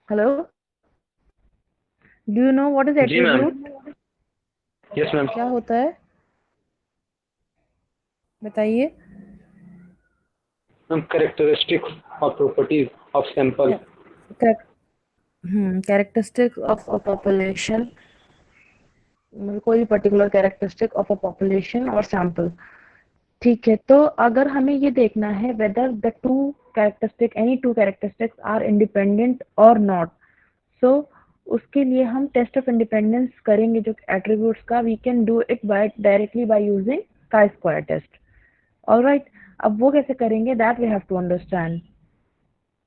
Hello, do you know what is जी ma'am. Attribute? Yes ma'am. क्या होता है, बताइए। मैम कैरेक्टरिस्टिक्स और properties of sample. Characteristic of a population, मतलब कोई भी particular characteristic of a population और सैंपल। ठीक है, तो अगर हमें ये देखना है whether the two characteristic any two characteristics are independent और नॉट, सो उसके लिए हम टेस्ट ऑफ इंडिपेंडेंस करेंगे जो एट्रीब्यूट्स का। We can do it by directly by using का स्क्वायर टेस्ट। ऑलराइट, अब वो कैसे करेंगे, that we have to understand.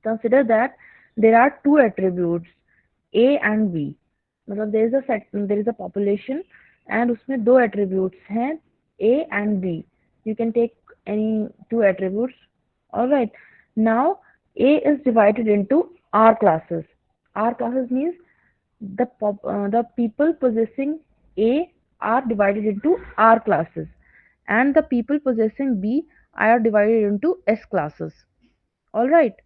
Consider that there are two attributes A and B, मतलब there is a population and उसमें दो attributes हैं A and B. You can take any two attributes. Alright, now A is divided into R classes. R classes means the people possessing A are divided into R classes, and the people possessing B are divided into S classes. All right.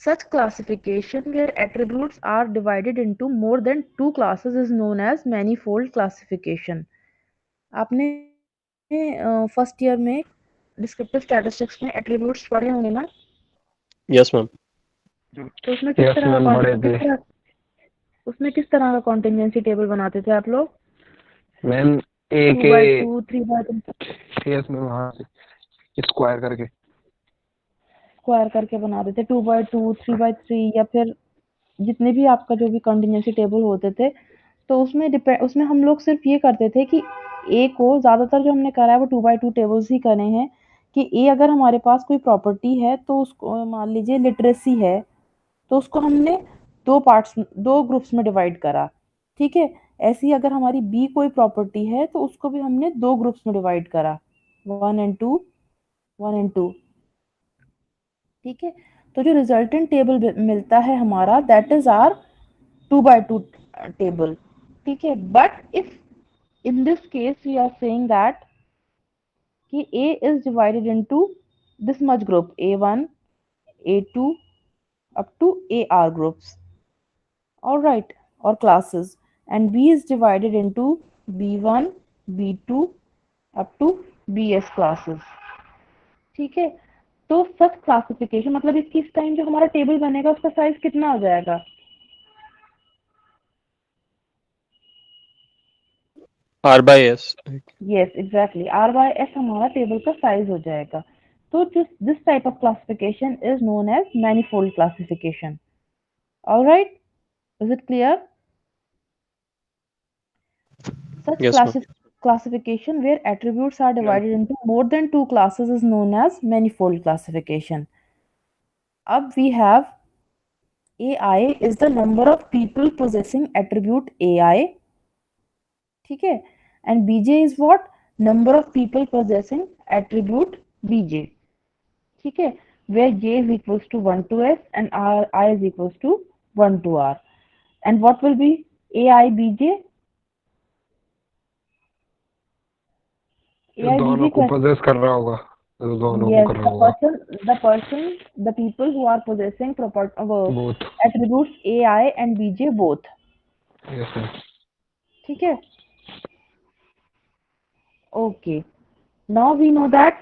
Such classification where attributes are divided into more than two classes is known as manifold classification. आपने first year में descriptive statistics में attributes पढ़े होंगे ना? Yes ma'am. तो उसमें किस yes तरह मैम का बड़े थे। किस तरह का कॉन्टिजेंसी टेबल बनाते थे आप लोग? मैम ए टू के। By two, three by two, yes ma'am, हाँ, स्क्वायर करके। स्क्वायर करके बनाते थे, two by two, three by three, या फिर जितने भी आपका जो भी कॉन्टिजेंसी टेबल होते थे। तो उसमें हम लोग सिर्फ ये करते थे कि ए को, ज़्यादातर जो हमने करा है वो टू बाई टू टेबल्स ही करे हैं, कि ए अगर हमारे पास कोई प्रॉपर्टी है तो उसको मान लीजिए लिटरेसी है, तो उसको हमने दो ग्रुप्स में डिवाइड करा। ठीक है, ऐसी अगर हमारी बी कोई प्रॉपर्टी है तो उसको भी हमने दो ग्रुप्स में डिवाइड करा, one and two, one and two. ठीक है, तो जो रिजल्टेंट टेबल मिलता है हमारा, that is r two by two table. ठीक है, but if in this case we are saying that कि A is divided into this much group, A1, A2 up to AR groups, all right, or classes, and B is divided into B1, B2 up to BS classes। ठीक है, तो सच classification मतलब इसकी इस time जो हमारा table बनेगा उसका साइज कितना हो जाएगा? R by s. Yes exactly, r by s हमारा टेबल का साइज हो जाएगा। तो this type of classification is known as manifold classification. Alright, is it clear? Such yes ma'am. classification where attributes are divided into more than two classes is known as manifold classification. Ab we have AI is the number of people possessing attribute AI, ठीक है, and BJ is what? Number of people possessing attribute BJ, ठीक है, where J is equals to 1 to S and I is equals to 1 to R. And what will be AI BJ? जो AI दोनों BJ को question. Poses कर रहा होगा, जो दोनों को Yes, कर रहा होगा। the people who are possessing both. attributes AI and BJ both. Yes ma'am. ठीक है, okay. Now we know that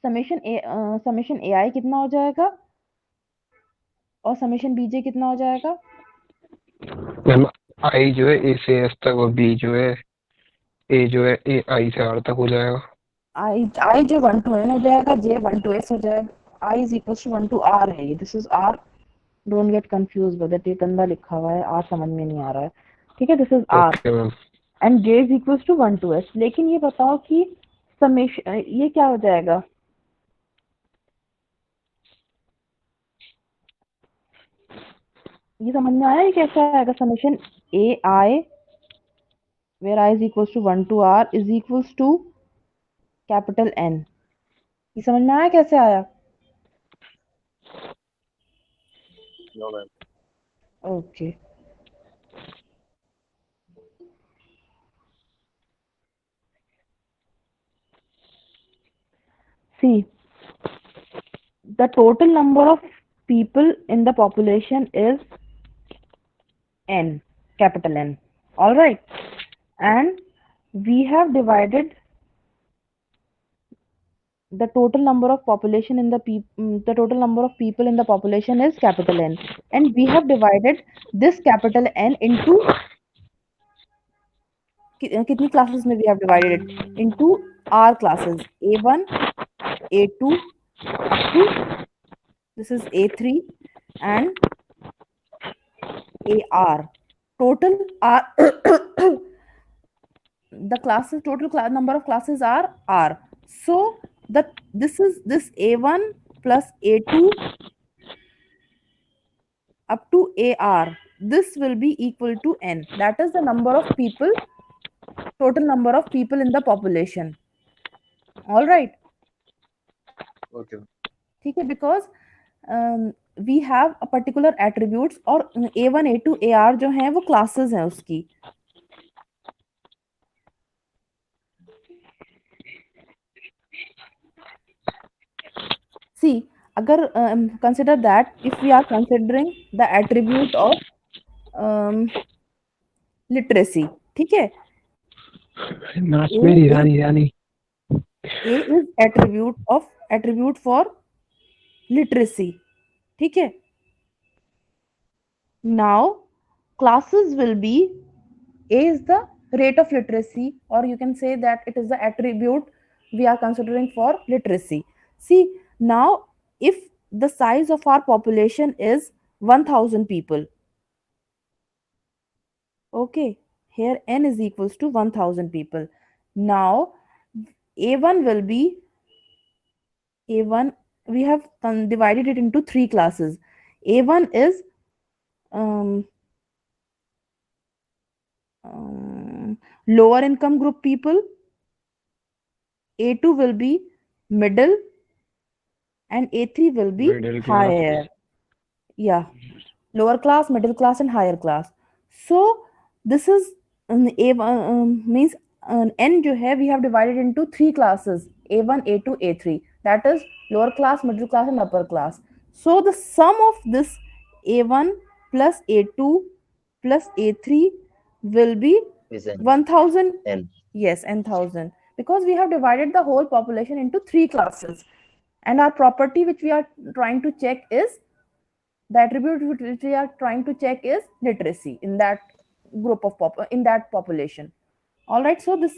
summation AI कितना हो जाएगा और समेशन BJ कितना हो जाएगा? मैम आई जो है ए से एस तक, और बी जो है, ए जो है ए आई से आर तक हो जाएगा। I जो 1 to N हो जाएगा, J 1 to S हो जाएगा, I is equals to 1 to R है, ये this is R। Don't get confuse with it, ये गंदा लिखा हुआ है, R समझ में नहीं आ रहा है। ठीक है, this is R okay ma'am. And J is equals to 1 to S। लेकिन ये बताओ कि समेशन ये क्या हो जाएगा? ये समझ में आया ये कैसे आएगा? Summation a i where i is equals to 1 to R is equals to capital N। ये समझ में आया कैसे आया? No ma'am. Okay, see the total number of people in the population is n, capital N. All right, and we have divided the total number of population in the total number of people in the population is capital N, and we have divided this capital N into कितनी classes में we have divided it into R classes A1, A2 up to this is A3 and AR. Total are the classes total number of classes are R. So this is this A1 plus A2 up to AR. This will be equal to N. That is the number of people, total number of people in the population. All right. Okay. ठीक है, because we have a particular attributes और A1, A2, AR जो हैं वो classes हैं उसकी. See, अगर consider that if we are considering the attribute of literacy, ठीक है? मेरी रानी A is attribute for literacy, ठीक है? Now classes will be A is the rate of literacy, or you can say that it is the attribute we are considering for literacy. See, now if the size of our population is 1000 people, okay, here n is equals to 1000 people. Now A1 will be A1, we have divided it into three classes. A1 is lower income group people, A2 will be middle, and A3 will be Middle class. higher. Yeah, lower class, middle class, and higher class. So this is means n जो है we have divided into three classes, A1, A2, A3. That is lower class, middle class, and upper class. So the sum of this A1 plus A2 plus A3 will be is n. 1000. N. Yes, n,000, because we have divided the whole population into three classes, and our property which we are trying to check is the attribute which we are trying to check is literacy in that group of in that population. All right, so this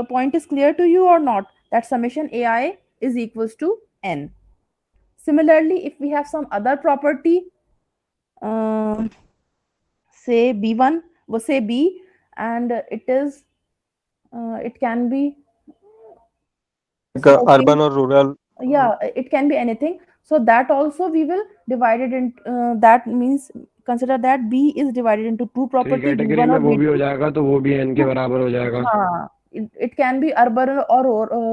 point is clear to you or not, that summation AI is equals to n. Similarly, if we have some other property, say B1, we'll say B, and it is it can be Urban or rural. Yeah, it can be anything. So that also we will divide it in that means consider that B is divided into two property, category B1 में और वो भी हो B2. जाएगा तो वो भी n के बराबर हो जाएगा. हाँ, it can be urban or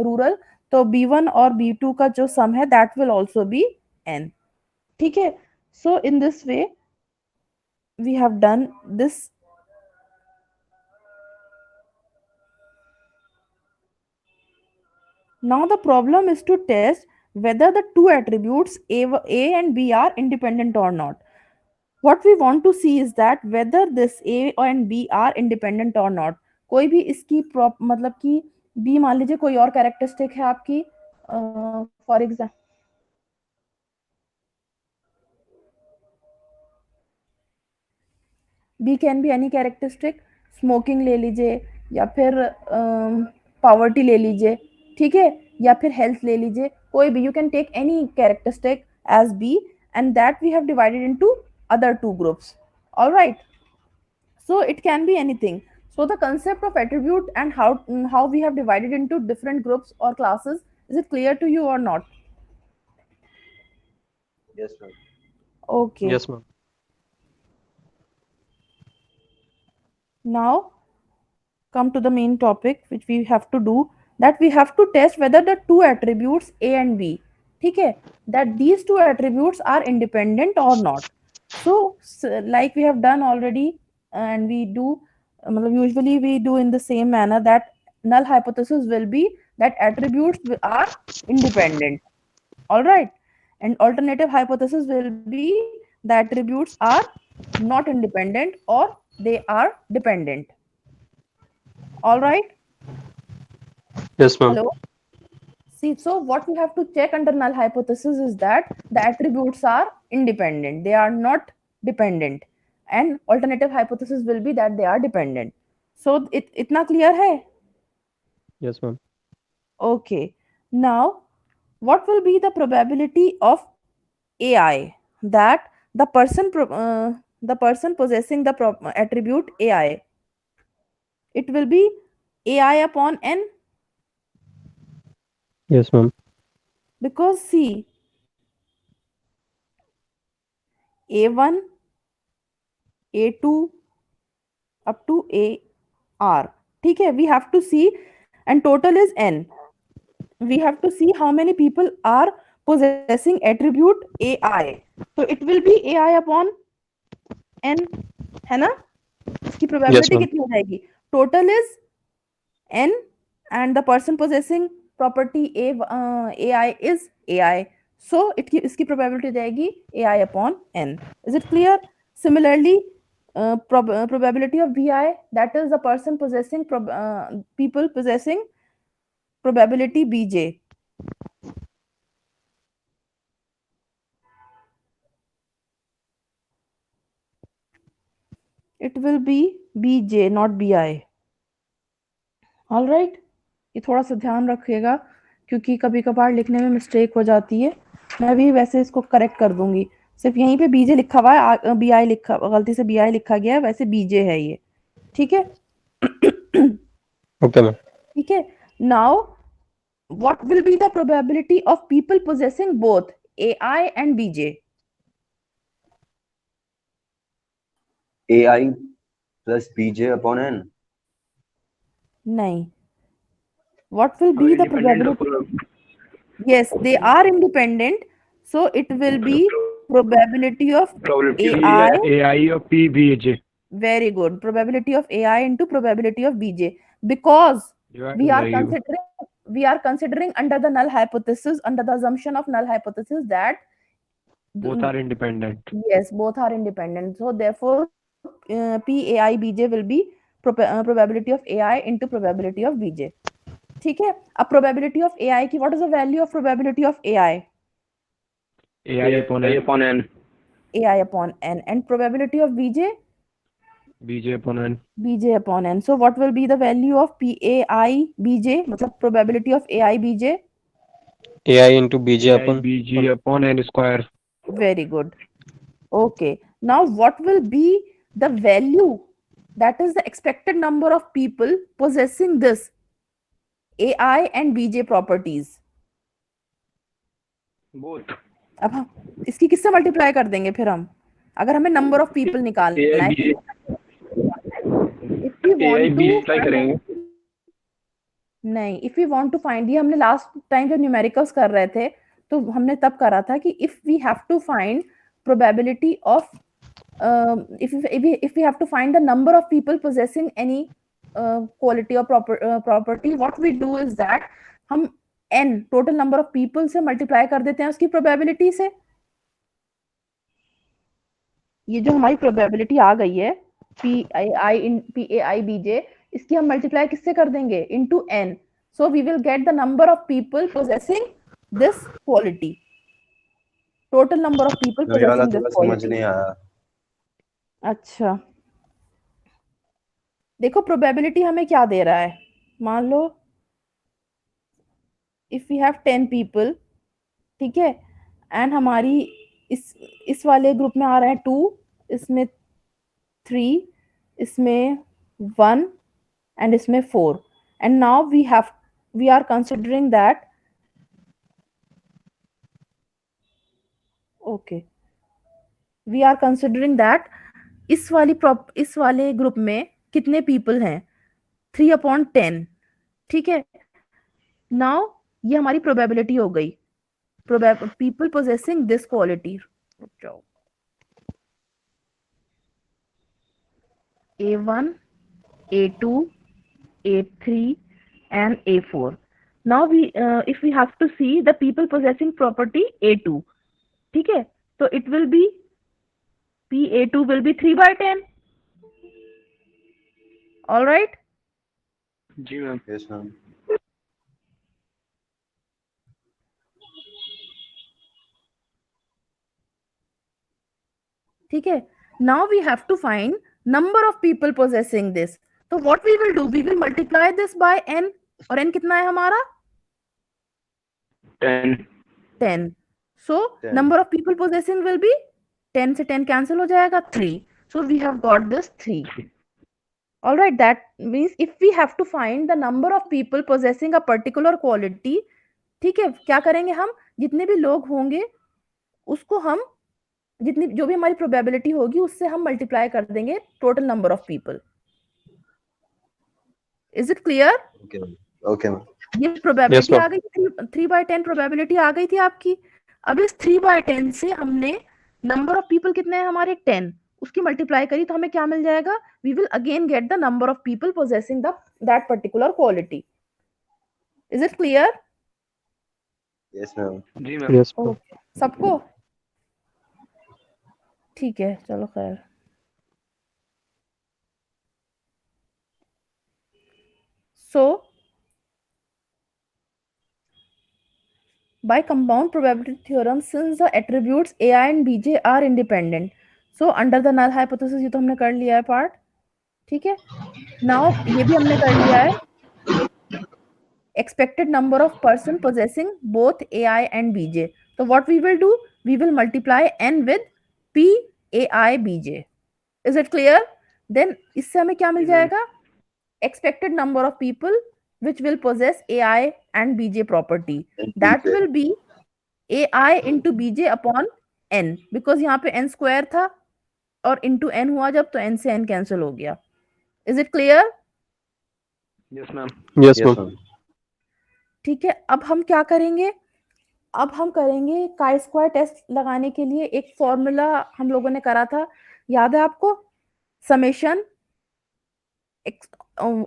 rural. तो B1 और B2 का जो sum है that will also be n. ठीक है? So in this way we have done this. Now the problem is to test whether the two attributes A and B are independent or not. What we want to see is that whether this A and B are independent or not. कोई भी इसकी मतलब कि B मान लीजिए कोई और characteristic है आपकी, for example B can be any characteristic, smoking ले लीजिए या फिर पॉवर्टी ले लीजिए, ठीक है, या फिर हेल्थ ले लीजिए, कोई भी you can take any characteristic as B and that we have divided into other two groups. All right, so it can be anything. So the concept of attribute and how we have divided into different groups or classes, is it clear to you or not? Yes, ma'am. Okay. Yes, ma'am. Now come to the main topic which we have to do, that we have to test whether the two attributes A and B, ठीक है, that these two attributes are independent or not. So like we have done already, and we do usually we do in the same manner, that null hypothesis will be that attributes are independent. All right, and alternative hypothesis will be the attributes are not independent or they are dependent. All right. Yes, ma'am. Hello. See, so what we have to check under null hypothesis is that the attributes are independent, they are not dependent, and alternative hypothesis will be that they are dependent. So itna clear hai? Yes, ma'am. Okay. Now, what will be the probability of AI that the person possessing the attribute AI, it will be AI upon n, Yes, ma'am. because see, A1, A2 up to AR. ठीक है, we have to see, and total is n. We have to see how many people are possessing attribute AI. So it will be AI upon n, है ना? इसकी Yes, probability ma'am. कितनी हो जाएगी? Total is n, and the person possessing property AI is AI. So इसकी probability हो जाएगी AI upon n. Is it clear? Similarly, probability of BI, that is the person possessing people possessing probability BJ. It will be BJ, not BI. All right. ये थोड़ा सा ध्यान रखिएगा क्योंकि कभी कभार लिखने में मिस्टेक हो जाती है. मैं भी वैसे इसको करेक्ट कर दूंगी. सिर्फ यहीं पे बीजे लिखा हुआ है, बीआई लिखा, गलती से बीआई लिखा गया है, वैसे बीजे है ये. ठीक है. Okay, ma'am. ठीक है. Now, what will be the probability of people possessing both AI and BJ? AI plus BJ upon n. नहीं. What will be the probability? Yes, they are independent. So it will be probability of AI. AI और PBJ. Very good. Probability of AI into probability of BJ, because we are considering under the null hypothesis, under the assumption of null hypothesis that Both are independent. yes, both are independent. So therefore, PAI BJ will be probability of AI into probability of BJ. ठीक है. अब probability of AI की, what is the value of probability of AI? AI upon n. AI upon n. And probability of BJ? BJ upon n. BJ upon n. So what will be the value of PAI BJ? मतलब probability of AI BJ? AI into BJ AI upon. BJ upon n square. Very good. Okay. Now what will be the value, that is the expected number of people possessing this AI and BJ properties? Both. अब हम इसकी किससे multiply कर देंगे फिर हम, अगर हमें नंबर ऑफ पीपल निकालना है? If we want to करेंगे. नहीं, if we want to find, ये हमने लास्ट टाइम जब न्यूमेरिकल्स कर रहे थे तो हमने तब करा था कि if we have to find probability of if we have to find the number of people possessing any quality or property, what we do is that हम n total number of people से multiply कर देते हैं उसकी probability से. ये जो हमारी प्रोबेबिलिटी आ गई है PAI BJ, इसकी हम मल्टीप्लाई किससे कर देंगे? Into n. So we will get the number of people possessing this quality. Total number of people ये वाला possessing थोड़ा this समझ quality. नहीं आया. अच्छा, देखो प्रोबेबिलिटी हमें क्या दे रहा है. मान लो इफ वी हैव 10 people, ठीक है, एंड हमारी इस वाले ग्रुप में आ रहा है 2, इसमें 3, इसमें 1 and इसमें 4, and now we are considering that, okay, we are considering that इस वाले ग्रुप में कितने पीपल हैं? 3/10. ठीक है. नाउ ये हमारी प्रोबेबिलिटी हो गई, people possessing this quality. A1, A2, A3 and A4. Now if we have to see the people possessing property A2, ठीक है, तो it will be PA2 will be 3/10. All right. जी मैम। Yes, ma'am. ठीक है, now we have to find number of people possessing this. तो what we will do, we will multiply this by n, और n कितना है हमारा 10। 10. So 10. number of people possessing will be 10 से 10 cancel हो जाएगा 3. So we have got this 3. All right, that means if we have to find the number of people possessing a particular quality, ठीक है, क्या करेंगे हम, जितने भी लोग होंगे उसको हम, जितनी जो भी हमारी प्रोबेबिलिटी होगी उससे हम मल्टीप्लाई कर देंगे total number of people. Is it clear? Okay, ma'am. Okay, ma'am. ये प्रोबेबिलिटी Yes, ma'am. आ गई थी, 3/10 प्रोबेबिलिटी आ गई थी आपकी. अब इस 3/10 से हमने नंबर ऑफ पीपल कितने हैं हमारे 10, उसकी मल्टीप्लाई करी तो हमें क्या मिल जाएगा, we will again get the number of people possessing that particular quality. Is it clear? Yes, ma'am. जी मैम। Yes, ma'am. सबको ठीक है, चलो खैर. So by compound probability theorem, since the attributes AI and BJ are independent, so under the null hypothesis, ये तो हमने कर लिया है पार्ट. ठीक है, now ये भी हमने कर लिया है, expected number of person possessing both AI and BJ. So what we will do, we will multiply n with P AI BJ. Is it clear? Then इससे हमें क्या मिल जाएगा, expected number of people which will possess AI and BJ property. And That BJ. will be AI into BJ upon n, because यहाँ पे n square था और into n हुआ जब, तो n से n कैंसिल हो गया. Is it clear? Yes ma'am. Yes, Yes, ma'am. ma'am. ठीक है, अब हम क्या करेंगे, अब हम करेंगे काई स्क्वायर टेस्ट लगाने के लिए एक फॉर्मूला हम लोगों ने करा था, याद है आपको, summation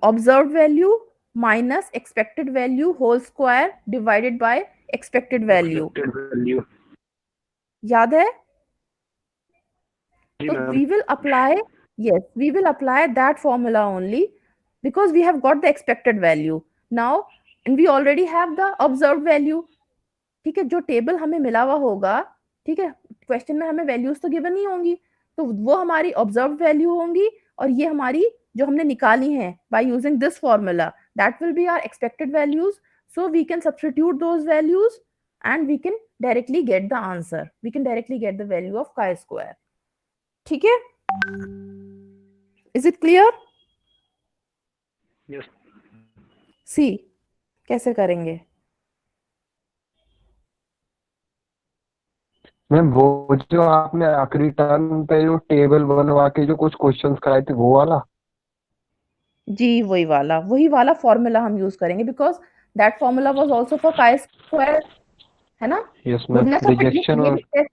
observe value minus expected value whole square divided by expected value. Value. याद है? जी So ma'am. we will apply, yes, we will apply that formula only because we have got the expected value now and we already have the observed value. ठीक है, जो table हमें मिला हुआ होगा, ठीक है, क्वेश्चन में हमें वैल्यूज तो गिवन नहीं होंगी, तो वो हमारी ऑब्जर्व वैल्यू होंगी और ये हमारी जो हमने निकाली हैं by using this formula, that will be our expected values. So we can substitute those values and we can directly get the answer, we can directly get the value of chi square. ठीक है, is it clear? Yes. सी कैसे करेंगे. Ma'am वो जो आपने आखिरी term पे जो टेबल बनवा के जो कुछ क्वेश्चंस कराए थे वो वाला? जी वही वाला फॉर्मूला हम यूज करेंगे because that formula was also for chi square, है ना. Yes ma'am. Goodness of fit, rejection ये और भी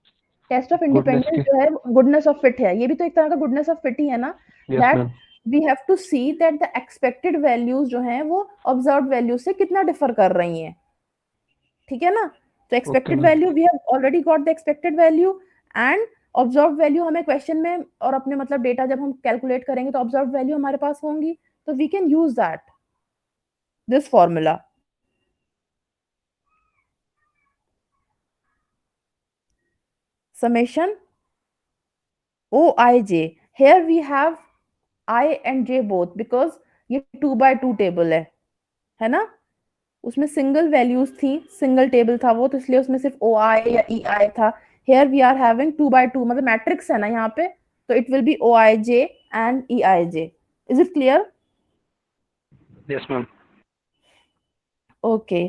टेस्ट ऑफ गुडनेस इंडिपेंडेंस की। जो है गुडनेस ऑफ फिट है, ये भी तो एक तरह का गुडनेस ऑफ फिट ही है ना. Yes that ma'am. We have to see that the expected values जो हैं वो ऑब्जर्व्ड वैल्यू से कितना डिफर कर रही हैं. ठीक है ना, तो expected ma'am. Value we have already got the expected value and observed value हमें क्वेश्चन में और अपने मतलब डेटा जब हम कैलकुलेट करेंगे तो ऑब्जर्व्ड वैल्यू हमारे पास होंगी, तो we can use that this formula. Summation OIJ. Here we have I and J both because ये 2/2 टेबल है ना, उसमें सिंगल वैल्यूज थी, सिंगल टेबल था वो, तो इसलिए उसमें सिर्फ OI या EI था. Here we are having 2/2, मतलब मैट्रिक्स है ना यहाँ पे, तो it will be OIJ and EIJ. Is it clear? Yes ma'am. Okay.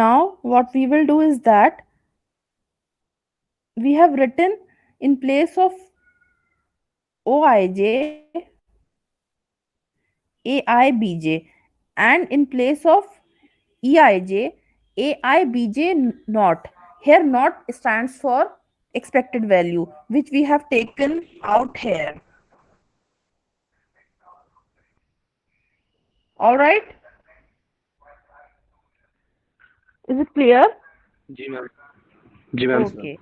Now what we will do is that we have written in place of OIJ AIBJ and in place of EIJ AIBJ not. Here not stands for expected value which we have taken out here. All right, is it clear? जी ma'am. जी ma'am. Okay.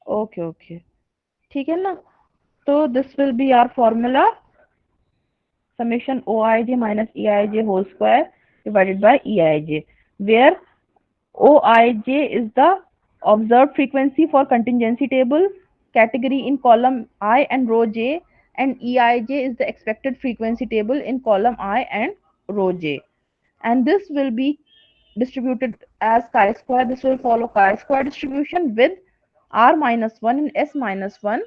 Okay, ठीक है ना। तो this will be our formula, summation Oij minus Eij whole square divided by Eij, where Oij is the observed frequency for contingency table category in column I and row J, and Eij is the expected frequency table in column I and row J. And this will be distributed as chi-square. This will follow chi-square distribution with r minus 1 and s minus 1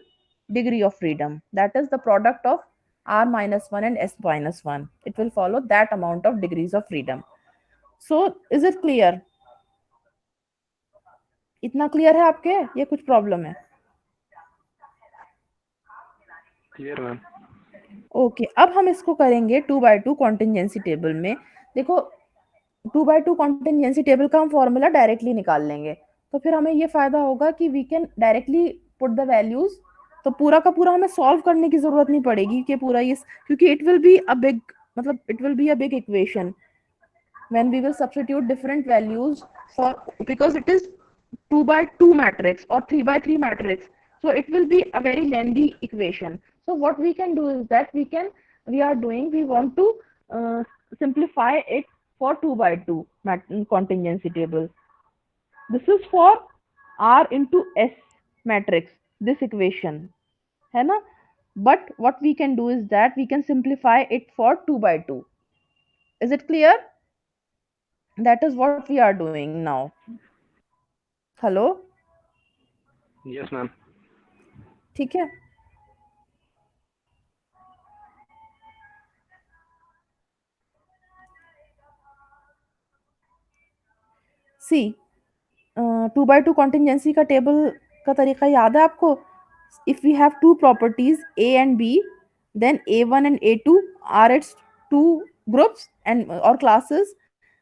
degree of freedom. That is the product of r minus 1 and s minus 1. It will follow that amount of degrees of freedom. So is it clear? इतना clear है आपके या कुछ problem है? Clear ma'am. Okay, अब हम इसको करेंगे 2/2 कॉन्टिजेंसी टेबल में। देखो 2/2 कॉन्टिजेंसी टेबल का हम फॉर्मूला डायरेक्टली निकाल लेंगे, तो फिर हमें ये फायदा होगा कि we can directly put the values, तो पूरा का पूरा हमें सॉल्व करने की जरूरत नहीं पड़ेगी कि पूरा ये, क्योंकि it will be a big, मतलब it will be a big equation when we will substitute different values for, because it is 2/2 matrix or 3/3 matrix, so it will be a very lengthy equation. So what we can do is that we want to simplify it for 2/2 contingency table. This is for r into s matrix, this equation है ना, but what we can do is that we can simplify it for 2/2. Is it clear? That is what we are doing now. Hello? Yes ma'am. ठीक है। सी 2/2 contingency का table का तरीका याद है आपको? If we have two properties A and B, then a1 and a2 are its two groups and or classes,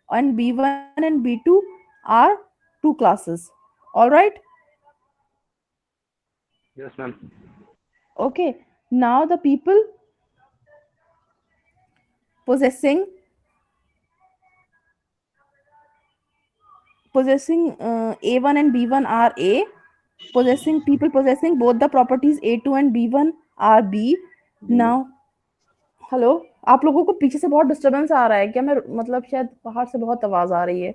and b1 and b2 are two classes. All right? Yes ma'am. Okay. Now the people possessing a1 and b1 are a, people possessing both the properties a2 and b1 are b. Now hello, आप लोगों को पीछे से बहुत disturbance आ रहा है क्या? मैं मतलब शायद बाहर से बहुत आवाज आ रही है।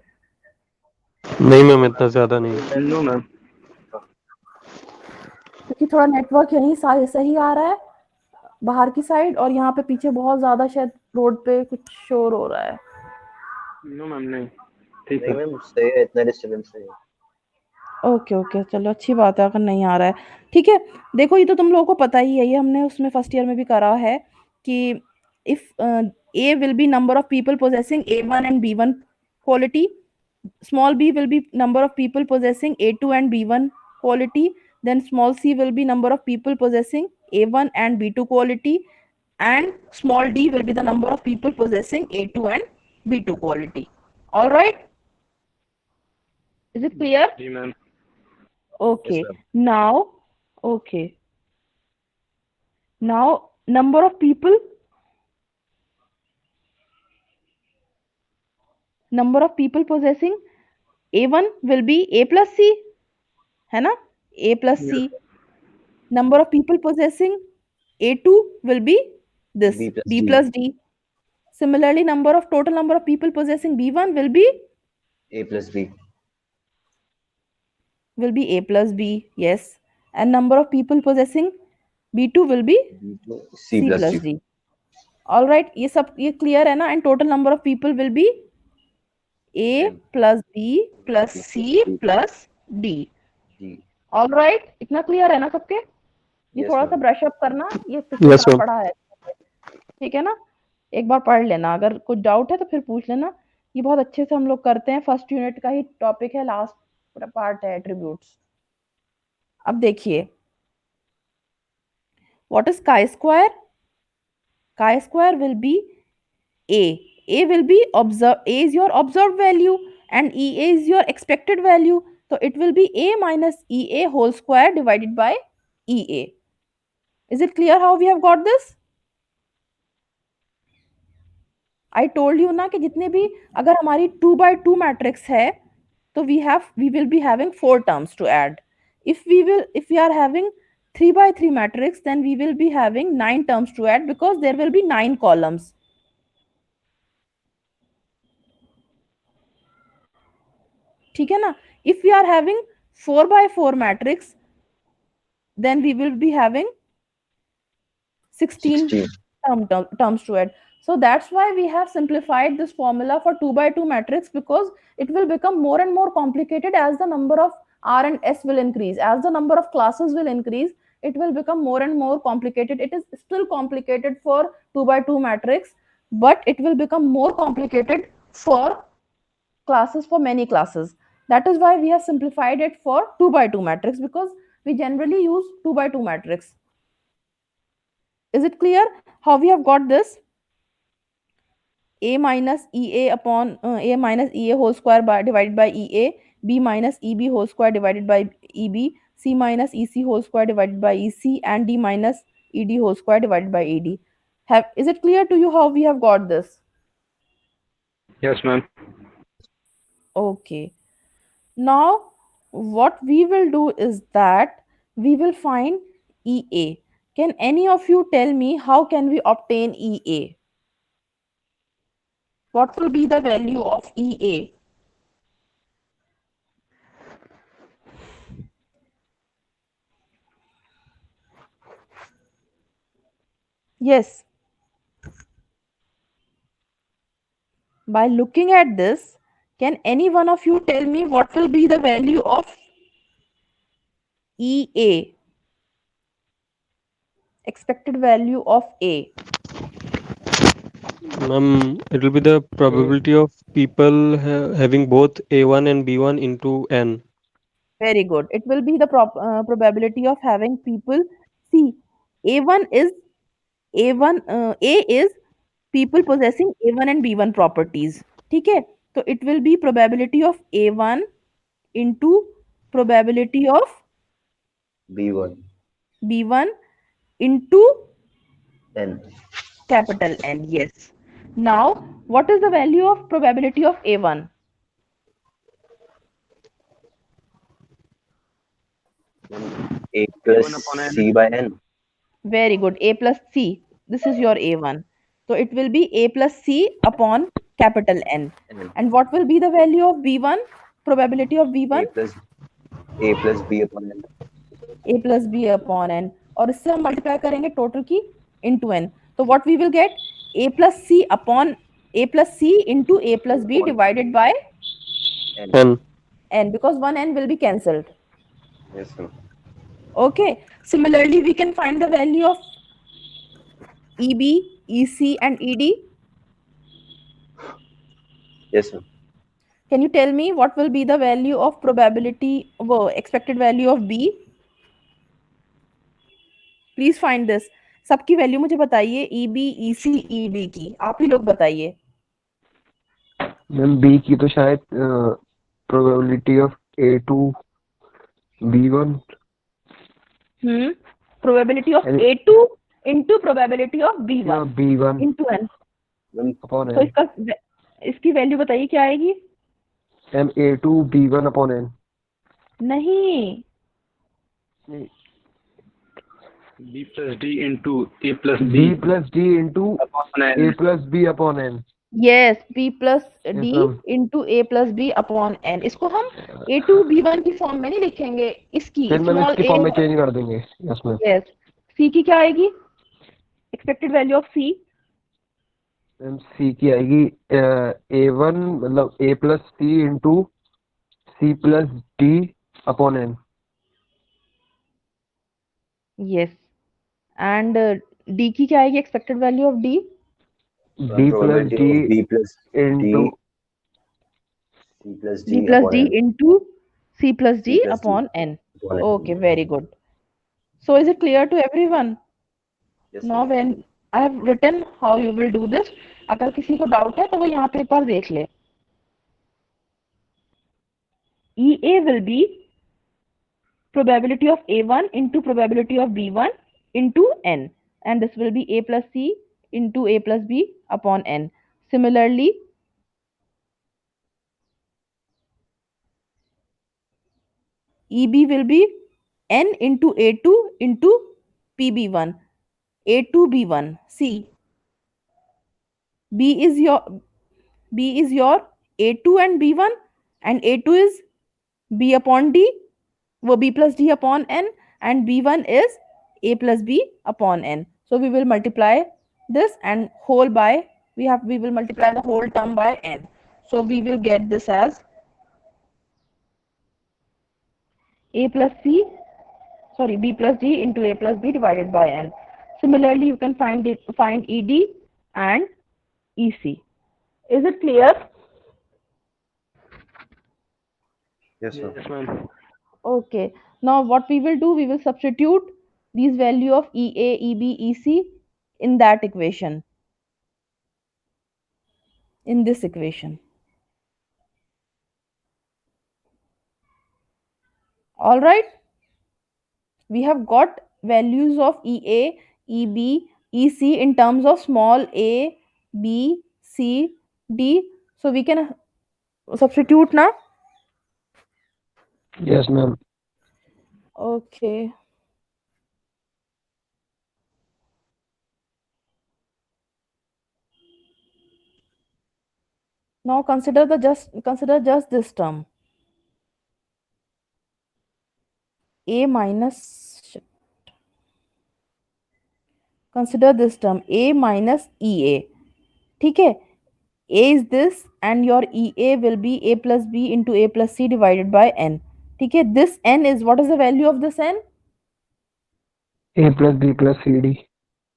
नहीं मैम, इतना ज्यादा नहीं। No ma'am. क्योंकि थोड़ा नेटवर्क यहीं सही आ रहा है बाहर की साइड, और यहाँ पे पीछे बहुत ज्यादा शायद रोड पे कुछ शोर हो रहा है। नो मैम, नहीं ठीक नहीं है। मैम, सही है, इतना डिस्टर्बेंस नहीं है। ओके, चलो अच्छी बात है अगर नहीं आ रहा है। ठीक है, देखो ये तो तुम लोगों को पता ही है, ये हमने उसमें फर्स्ट ईयर में भी करा है कि if A will be number of people possessing a1 and b1 quality, small b will be number of people possessing a2 and b1 quality, then small c will be number of people possessing a1 and b2 quality, and small d will be the number of people possessing a2 and b2 quality. All right? Is it clear? जी ma'am. Okay. Yes, ma'am. Now, okay. Now, number of people possessing a1 will be a plus c, है ना? a plus c. Number of people possessing a2 will be this, B plus b D. plus d. Similarly, total number of people possessing b1 will be A plus B. a plus b, yes. And number of people possessing b2 will be B to c C plus plus D. d. All right, ये clear है ना? And total number of people will be a M plus b plus c D. plus d. D. All right, इतना clear है ना सबके? ये Yes, थोड़ा सा ma'am. ब्रश अप करना, ये पिछले Yes, साल ma'am. पढ़ा है, ठीक है ना? एक बार पढ़ लेना, अगर कुछ डाउट है तो फिर पूछ लेना। ये बहुत अच्छे से हम लोग करते हैं, फर्स्ट यूनिट का ही टॉपिक है, लास्ट पार्ट है एट्रीब्यूट्स। अब देखिए, what is chi square? Chi square will be a will be observed, a is your observed value and ea is your expected value, so it will be a minus ea whole square divided by ea. Is it clear how we have got this? I told you ना कि जितने भी, अगर हमारी 2/2 matrix है तो we will be having 4 terms to add. If we are having 3 by 3 matrix, then we will be having 9 terms to add because there will be 9 columns. ठीक है ना? If we are having 4 by 4 matrix, then we will be having 16 terms to add. So that's why we have simplified this formula for 2 by 2 matrix, because it will become more and more complicated as the number of R and S will increase. As the number of classes will increase, it will become more and more complicated. It is still complicated for 2 by 2 matrix, but it will become more complicated for classes, for many classes. That is why we have simplified it for 2 by 2 matrix, because we generally use 2 by 2 matrix. Is it clear how we have got this? A minus EA upon A minus EA whole square by divided by EA, B minus EB whole square divided by EB, C minus EC whole square divided by EC, and D minus ED whole square divided by ED. Is it clear to you how we have got this? Yes, ma'am. Okay. Now, what we will do is that we will find EA. Can any of you tell me how can we obtain EA? What will be the value of EA? Yes. By looking at this, can any one of you tell me what will be the value of EA? Expected value of A. It will be the probability of people having both A1 and B1 into N. Very good. It will be the probability of having people. See, A1 is A1. A is people possessing A1 and B1 properties. ठीक है? So it will be probability of A1 into probability of B1 B1 into N. capital N. Yes. Now, what is the value of probability of A1? A plus C by N. Very good. A plus C. This is your A1. So it will be A plus C upon capital N. And what will be the value of B1? Probability of B1? A plus B upon N. A plus B upon N. और इससे हम multiply करेंगे total की into N. So what we will get? A plus C upon A plus C into A plus B divided by N. N, because one N will be cancelled. Yes, sir. Okay. Similarly, we can find the value of EB, EC, and ED. Yes, sir. Can you tell me what will be the value of probability, expected value of B? Please find this. सबकी value मुझे बताइए, EB, EC, ED की. आप ही लोग बताइए. Ma'am B की तो शायद probability of A2 B1. Probability of A2 into probability of B1 B1 into N. Upon तो N. इसकी वैल्यू बताइए क्या आएगी? M A2 B1 upon N. नहीं. B plus D into A plus B. B plus D into upon N. A plus B upon N. Yes, B plus D ma'am. into A plus B upon N. इसको हम A2 B1 की form में नहीं लिखेंगे, इसकी फिर ma'am small इसकी form में चेंज कर देंगे. Yes ma'am. यस. C की क्या आएगी? Expected value of C. Ma'am C की आएगी A1 मतलब A plus C into C plus D upon N. Yes. And D की क्या आएगी? Expected value of D. B plus D B plus into C plus B D plus upon D N. into C plus D C plus D upon N. upon N. Okay, very good. So is it clear to everyone? Yes, Now sir. when I have written how you will do this, अगर किसी को doubt है तो वो यहाँ पे एक बार देख ले. EA will be probability of A1 into probability of B1 into N, and this will be A plus C into A plus B upon N. Similarly, EB will be n into a2 into pb1, a2 b1. See, b is your a2 and b1, and a2 is b upon d, वो b plus d upon n, and b1 is a plus b upon n. So we will multiply this and whole by, we will multiply the whole term by n. So we will get this as a plus c, sorry, b plus d into a plus b divided by n. Similarly, you can find ed and ec. Is it clear? Yes, sir. Yes, ma'am. Okay. Now what we will do, we will substitute these value of ea, eb, ec in that equation, in this equation. All right. We have got values of ea, eb, ec in terms of small a, b, c, d. So we can substitute now. Yes, ma'am. Okay. Now consider just this term. A minus, consider this term a minus ea. ठीक है, a is this and your ea will be a plus b into a plus c divided by n. ठीक है, this n is, what is the value of this n? A plus B plus C D.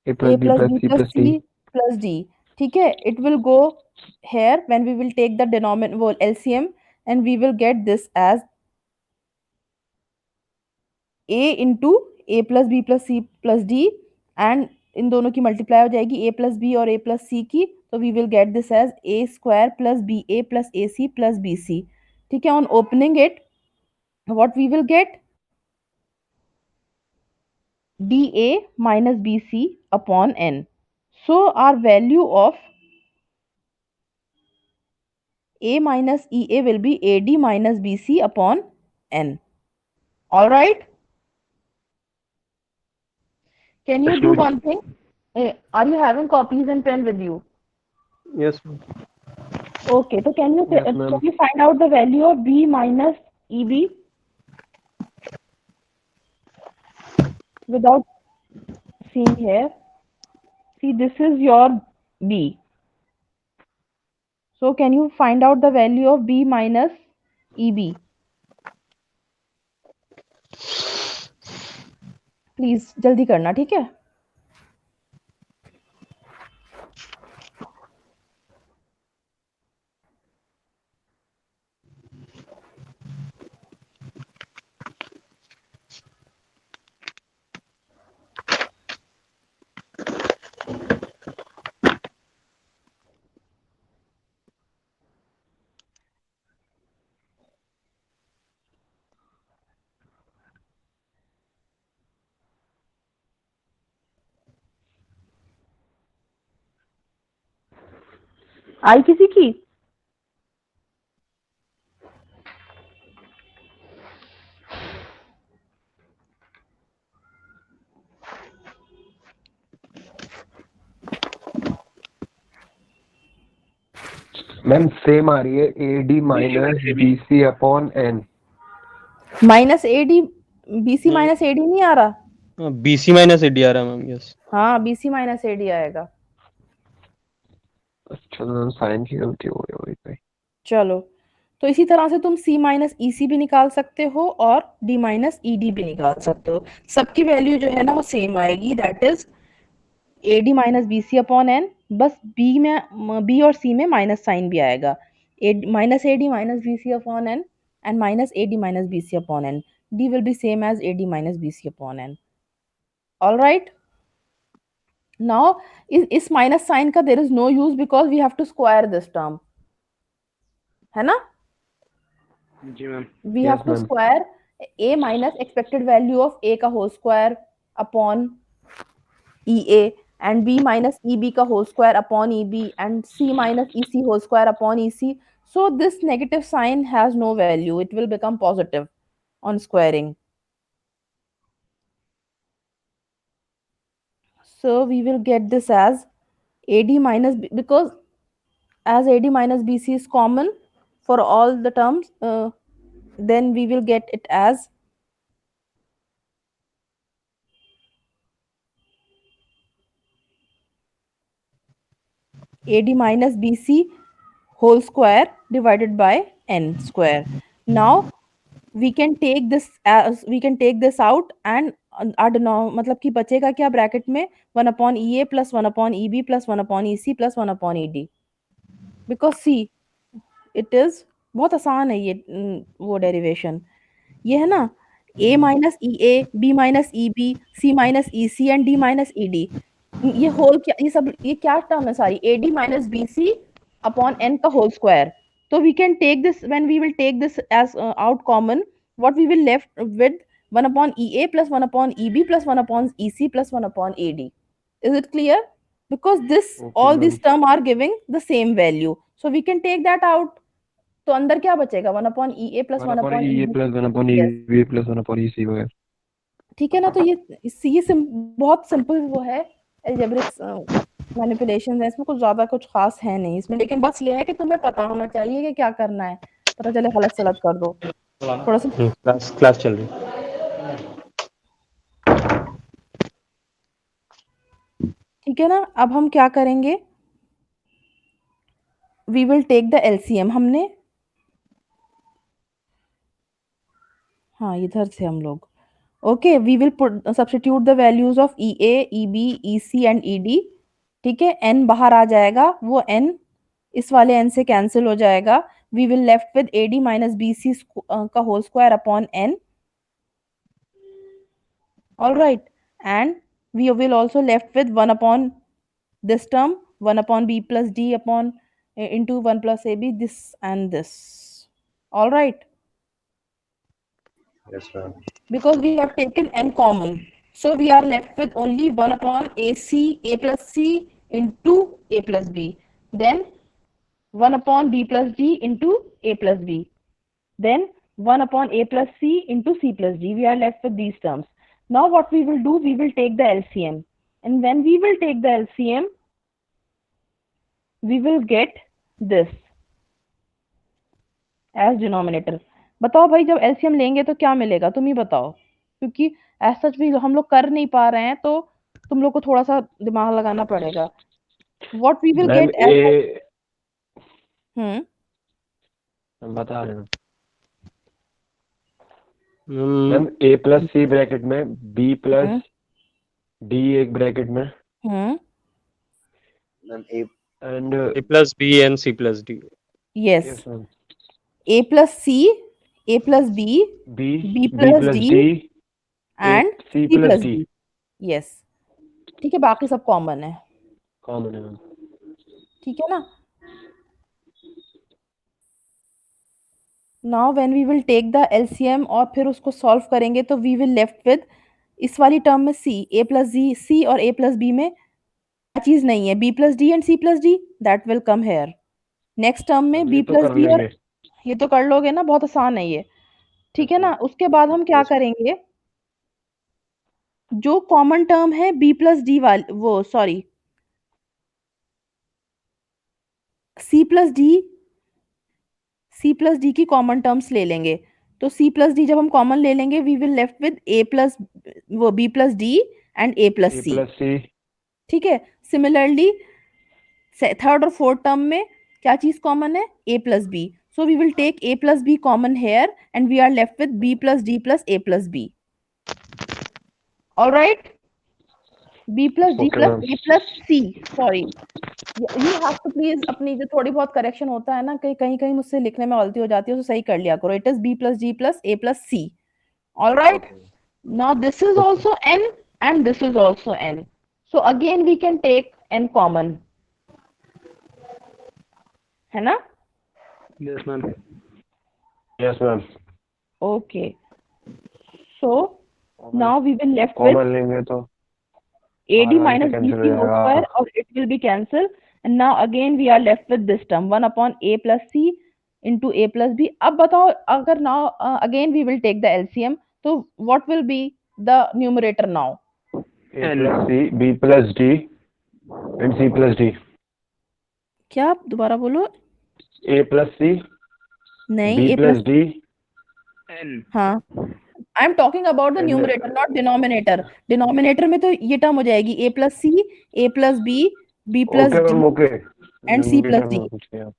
A plus a B plus plus b C plus plus c D. plus d. ठीक है, it will go here when we will take the denominator LCM, and we will get this as a into a plus b plus c plus d, and इन दोनों की multiply हो जाएगी a plus B और a plus C की, तो we will get this as a square plus B A plus A C plus B C. ठीक है, on opening it, what we will get? dA minus bc upon n. So our value of a minus ea will be ad minus bc upon n. All right. Can you Yes, do ma'am. one thing? Are you having copies and pen with you? Yes, ma'am. Okay, so can you Yes, ma'am. find out the value of b minus eb without seeing here? See, this is your b. So can you find out the value of b minus eb? Please जल्दी करना, ठीक है. आई किसी की? Ma'am same आ रही है A D minus B C upon N. Minus A D, BC minus A D नहीं आ रहा. BC minus AD आ रहा है मैम. यस. हाँ, बीसी माइनस ए डी आएगा. अच्छा, मैम साइन की गलती हो गई वही पे. चलो, तो इसी तरह से तुम c माइनस ई सी भी निकाल सकते हो और d माइनस ई डी भी निकाल सकते हो. सबकी वैल्यू जो है ना वो सेम आएगी, that is A D minus B C upon N. बस b में, b और c में माइनस साइन भी आएगा. Minus A D minus B C upon N and minus A D minus B C upon N. d will be same as ad minus bc upon n. All right. Now इस minus sign का there is no use because we have to square this term, है ना? जी ma'am. We Yes, have to ma'am. square a minus expected value of a का whole square upon ea, and b minus eb का whole square upon eb, and c minus ec whole square upon ec. So this negative sign has no value. It will become positive on squaring. So we will get this as AD minus B, because as AD minus BC is common for all the terms, then we will get it as AD minus BC whole square divided by n square. Now we can take this out, and मतलब कि बचेगा क्या bracket में 1 upon EA plus 1 upon EB plus 1 upon EC plus 1 upon ED, because see it is बहुत आसान है ये वो डेरिवेशन ये है ना, A minus EA, B minus EB, C minus EC and D minus ED, ये होल क्या, ये सब ये क्या टर्म है सारी, AD minus BC upon n का whole square. So we can take this, when we will take this as out common, what we will left with 1 upon EA plus 1 upon EB plus 1 upon EC plus 1 upon AD. Is it clear? Because this Okay, all ma'am. these term are giving the same value. So we can take that out. तो अंदर क्या बचेगा 1 upon EA plus 1 upon EA EB. plus 1 upon Yes. EB plus 1 upon EC वगैरह. ठीक है ना, तो ये बहुत सिंपल वो है अलजेब्रिक मैनिपुलेशन है, इसमें कुछ ज्यादा कुछ खास है नहीं इसमें, लेकिन बस ये है कि तुम्हें पता होना चाहिए कि क्या करना है, पता चले गलत सलत कर दो थोड़ा सा. क्लास चल रही है. ठीक है ना, अब हम क्या करेंगे, we will take the LCM. हमने हाँ इधर से हम लोग okay, we will put substitute the values of EA, EB, EC and ED. ठीक है, n बाहर आ जाएगा, वो n इस वाले n से कैंसिल हो जाएगा. We will left with AD minus BC का whole square upon n. All right, and we will also left with 1 upon this term, 1 upon B plus D upon into 1 plus AB, this and this. All right, Yes, ma'am. because we have taken n common, so we are left with only 1 upon AC A plus C into A plus B, then 1 upon B plus D into A plus B, then 1 upon A plus C into C plus D. We are left with these terms. Now what we will do, we will take the LCM, and when we will take the LCM, we will get this as denominator. बताओ भाई, जब LCM लेंगे तो क्या मिलेगा, तुम ही बताओ, क्योंकि ऐसा भी हम लोग कर नहीं पा रहे हैं, तो तुम लोग को थोड़ा सा दिमाग लगाना पड़ेगा. What we will ma'am get as हम बता रहे हैं hmm, ma'am. A plus C bracket में, B plus D एक ब्रैकेट में, Ma'am, A and A plus B and C plus D. yes, yes ma'am, A plus C, A plus B, B B plus plus D D and C C plus plus D D. Yes, ठीक है, बाकी सब common है. Common है ma'am. ठीक है ना. Now when we will take the LCM और फिर उसको सॉल्व करेंगे, तो वी विल लेफ्ट विद इस वाली टर्म में C, A plus D, C और A plus B में क्या चीज नहीं है, B plus D and C plus D, that will come here. Next term में ये B तो plus कर D और लेंगे. ये तो कर लोगे ना, बहुत आसान है ये. ठीक है ना, उसके बाद हम क्या करेंगे, जो कॉमन टर्म है B plus D वाली, वो सॉरी C plus D की कॉमन टर्म्स ले लेंगे. तो C plus D जब हम कॉमन ले लेंगे, we will left with A plus वो B plus D and A plus A C. plus C. ठीक है, सिमिलरली थर्ड और फोर्थ टर्म में क्या चीज कॉमन है, A plus B. So we will take A plus B common here, and we are left with B plus D plus A plus B. All right, B plus D Okay, plus ma'am. A plus C. Sorry, you have to please अपनी जो थोड़ी बहुत correction होता है ना, कहीं कहीं मुझसे लिखने में गलती हो जाती है, तो सही कर लिया करो. It is B plus D plus A plus C. All right. Okay. Now this is also n and this is also n. So again we can take n common. है ना? Yes, ma'am. Yes ma'am. Okay. So now we will left with common लेंगे तो AD R1 minus से cancel BC हो whole जाएगा. square, or it will be cancelled. And now again we are left with this term 1 upon A plus C into A plus B. अब बताओ, अगर now again we will take the LCM, so what will be the numerator now? A plus C, B plus D and C plus D. क्या आप दोबारा बोलो? A plus C, नहीं, B a plus plus D. N. हाँ, I am talking about the And numerator not denominator. Denominator में तो ये term हो जाएगी a plus C, a plus b plus okay d ma'am, okay. And c plus Numerator d। में पूछ लिया।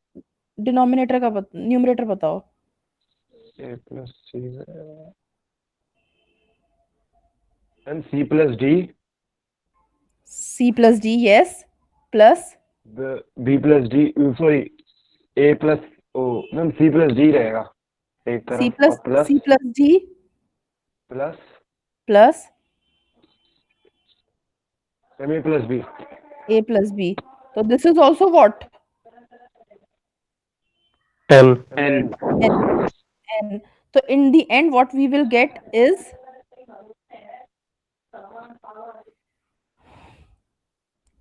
Denominator का न्यूमरेटर बताओ। A plus C and C plus D. c plus d, yes, plus The B plus D, sorry, A plus, oh ma'am C plus D रहेगा एक c तरफ, plus और plus c plus d plus plus A plus B. a plus b। तो this is also what? N. N. n। तो in the end what we will get is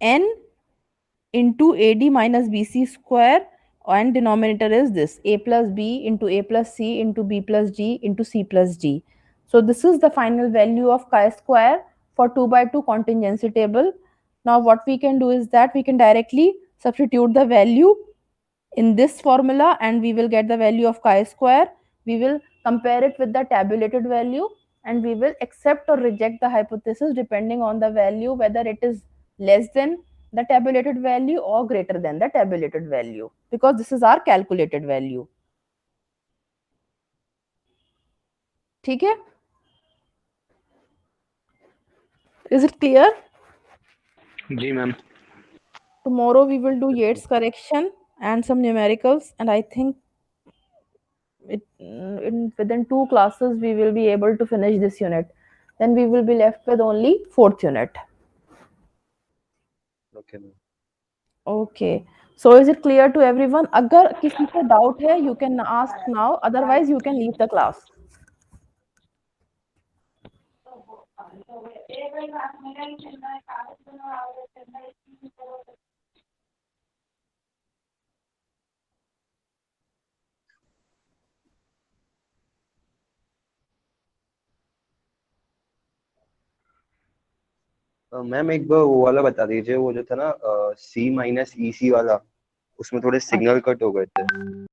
n into ad minus bc square, and denominator is this a plus b into a plus c into b plus d into c plus d. So this is the final value of chi square for 2 by 2 contingency table. Now what we can do is that we can directly substitute the value in this formula and we will get the value of chi square. We will compare it with the tabulated value and we will accept or reject the hypothesis depending on the value, whether it is less than the tabulated value or greater than the tabulated value, because this is our calculated value. ठीक है? Is it clear? जी ma'am. Tomorrow we will do Yates correction and some numericals, and I think within 2 classes we will be able to finish this unit. Then we will be left with only 4th unit. Okay, ma'am. Okay. So is it clear to everyone? अगर किसी को doubt है, you can ask now. Otherwise, you can leave the class. Ma'am एक बार वो वाला बता दीजिए, वो जो था ना C माइनस EC वाला, उसमें थोड़े सिग्नल कट हो गए थे।